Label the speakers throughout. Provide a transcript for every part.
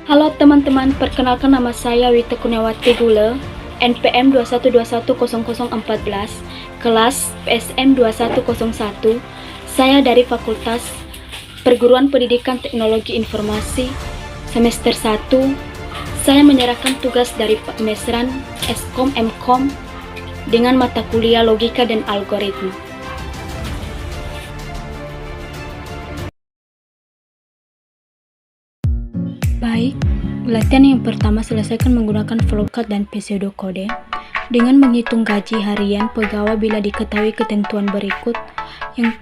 Speaker 1: Halo teman-teman, perkenalkan nama saya Wita Kurniawati Gule, NPM 21210014, kelas PSM 2101. Saya dari Fakultas Perguruan Pendidikan Teknologi Informasi, semester 1. Saya menyerahkan tugas dari pemesran Eskom Mkom dengan mata kuliah Logika dan Algoritma. Baik, latihan yang pertama selesaikan menggunakan flowchart dan pseudocode dengan menghitung gaji harian pegawai bila diketahui ketentuan berikut. Yang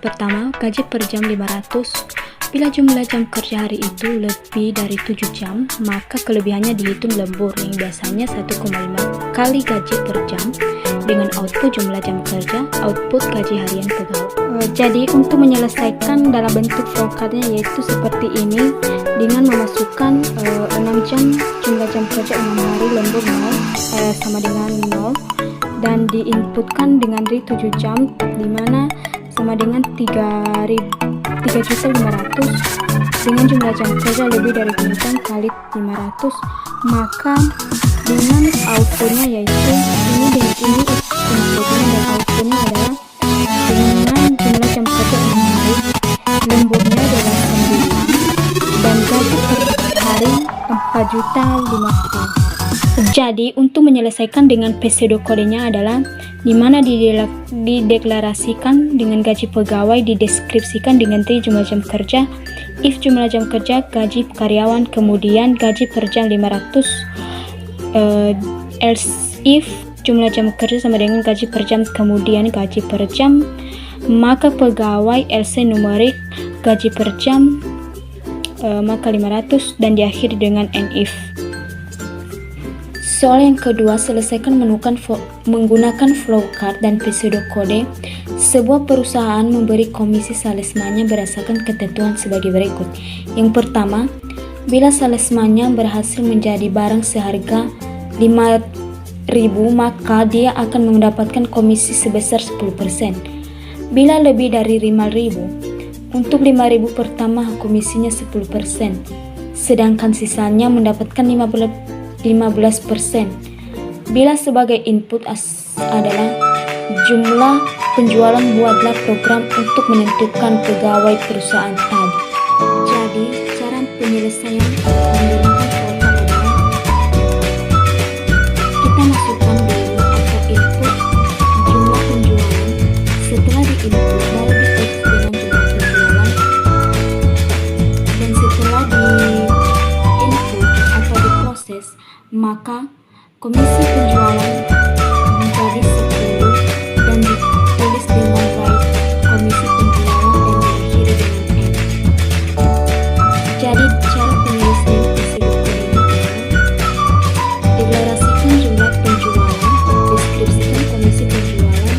Speaker 1: pertama, gaji per jam 500. Bila jumlah jam kerja hari itu lebih dari 7 jam, maka kelebihannya dihitung lembur yang biasanya 1,5 kali gaji per jam dengan output jumlah jam kerja, output gaji harian pegawai. Jadi untuk menyelesaikan dalam bentuk flowchartnya yaitu seperti ini, dengan memasukkan 6 jam jumlah jam kerja 6 hari lembur 0 sama dengan 0, dan diinputkan dengan dari 7 jam dimana sama dengan 3.500 dengan jumlah jam kerja lebih dari 7 jam kali 500, maka dengan outputnya yaitu ini dengan ini inputnya dan outputnya adalah dengan jumlah jam kerja 6 hari lemburnya adalah 9 dan gaji per hari 4.050. Jadi untuk menyelesaikan dengan pseudokodenya adalah dimana dideklarasikan dengan gaji pegawai, dideskripsikan dengan jumlah jam kerja, if jumlah jam kerja, gaji karyawan, kemudian gaji per jam 500, else if jumlah jam kerja sama dengan gaji per jam, kemudian gaji per jam, maka pegawai LC numerik gaji per jam, maka 500, dan diakhiri dengan NIF. Soal yang kedua, selesaikan menggunakan flowchart dan pseudocode. Sebuah perusahaan memberi komisi salesmannya berdasarkan ketentuan sebagai berikut. Yang pertama, bila salesmannya berhasil menjadi barang seharga 5.000, maka dia akan mendapatkan komisi sebesar 10%. Bila lebih dari 5.000, untuk 5.000 pertama komisinya 10%, sedangkan sisanya mendapatkan 15%. Bila sebagai input adalah jumlah penjualan, buatlah program untuk menentukan pegawai perusahaan tadi. Jadi cara penyelesaian menggunakan flowchart adalah kita masukkan dulu atau input jumlah penjualan. Setelah diinput baru di-X dengan jumlah penjualan, dan setelah di-input atau diproses, maka komisi penjualan menjadi 10 dan ditulis dengan baik komisi penjualan dan diakhiri dengan N. Jadi cara penyelesaian pseudokodenya adalah deklarasikan jumlah penjualan, deskripsikan komisi penjualan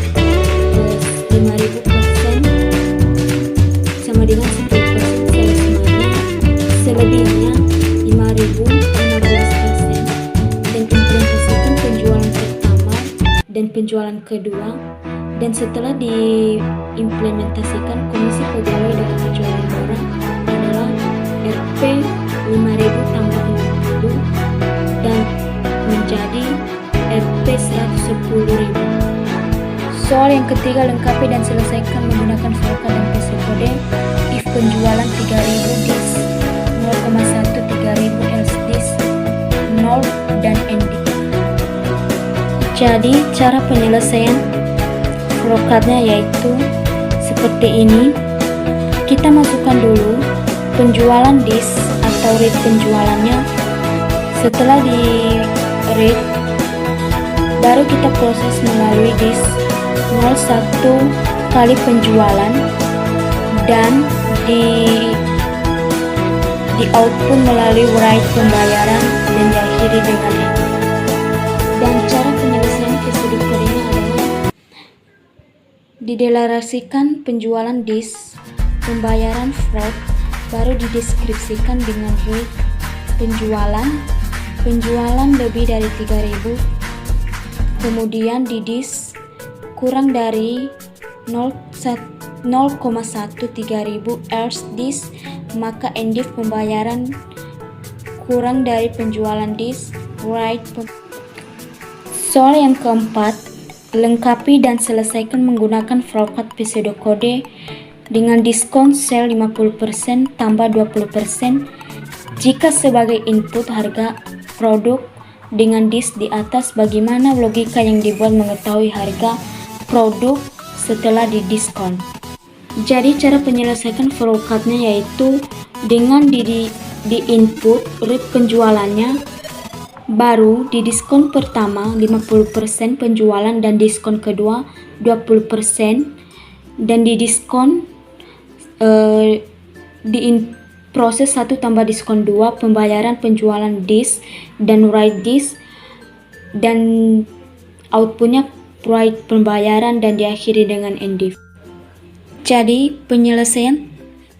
Speaker 1: 5.000% sama dengan 10% salesmannya, selebihnya 5.000 dan penjualan kedua, dan setelah diimplementasikan komisi pegawai dalam penjualan barang adalah Rp 5.000 tambah 50 dan menjadi Rp 110.000. Soal yang ketiga, lengkapi dan selesaikan menggunakan flowchart dan pseudocode. If penjualan 3.000 dis 0,1, 3.000 else dis 0 dan ND. Jadi cara penyelesaian flowchartnya yaitu seperti ini. Kita masukkan dulu penjualan dis atau rate penjualannya. Setelah di rate, baru kita proses melalui dis 01 kali penjualan, dan di output melalui write pembayaran dan diakhiri dengan N. Dan cara penyelesaian pseudokodenya adalah dideklarasikan penjualan dis, pembayaran fraud, baru dideskripsikan dengan rate penjualan lebih dari 3.000, kemudian di dis kurang dari 0,1 3.000 else dis, maka endif pembayaran kurang dari penjualan disk, write. Soal yang keempat, lengkapi dan selesaikan menggunakan flowchart pseudocode dengan diskon sale 50% tambah 20% jika sebagai input harga produk dengan disk di atas. Bagaimana logika yang dibuat mengetahui harga produk setelah didiskon? Jadi cara penyelesaian flowchart-nya yaitu dengan di input rate penjualannya, baru di diskon pertama 50% penjualan dan diskon kedua 20%, dan di diskon proses 1 tambah diskon 2 pembayaran penjualan disk dan write disk, dan outputnya write pembayaran, dan diakhiri dengan end. Jadi penyelesaian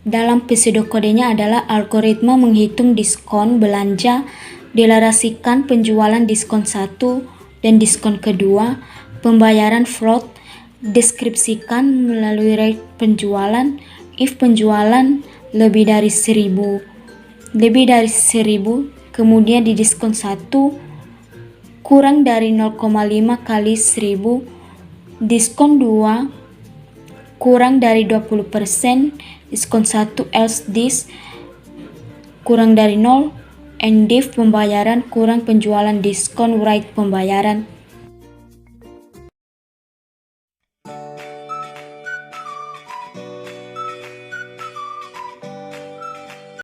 Speaker 1: dalam pseudokodenya adalah algoritma menghitung diskon belanja, deklarasikan penjualan diskon 1 dan diskon kedua, pembayaran float, deskripsikan melalui rate penjualan, if penjualan lebih dari 1000, kemudian di diskon 1 kurang dari 0,5 kali 1000, diskon 2 kurang dari 20%, diskon 1 else this kurang dari 0, end div pembayaran kurang penjualan diskon write pembayaran.